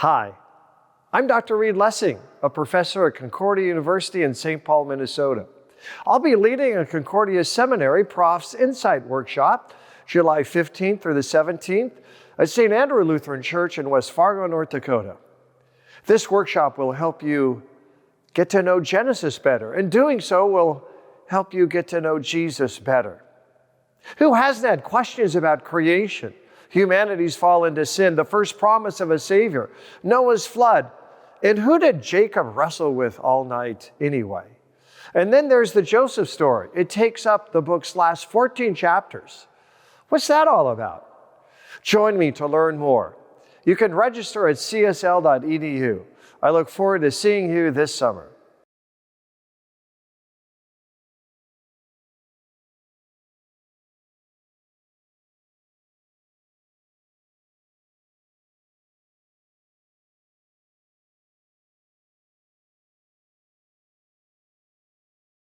Hi, I'm Dr. Reed Lessing, a professor at Concordia University in St. Paul, Minnesota. I'll be leading a Concordia Seminary Prof's Insight Workshop, July 15th through the 17th at St. Andrew Lutheran Church in West Fargo, North Dakota. This workshop will help you get to know Genesis better, and doing so will help you get to know Jesus better. Who hasn't had questions about creation, humanity's fall into sin, the first promise of a Savior, Noah's flood, and who did Jacob wrestle with all night anyway? And then there's the Joseph story. It takes up the book's last 14 chapters. What's that all about? Join me to learn more. You can register at csl.edu. I look forward to seeing you this summer.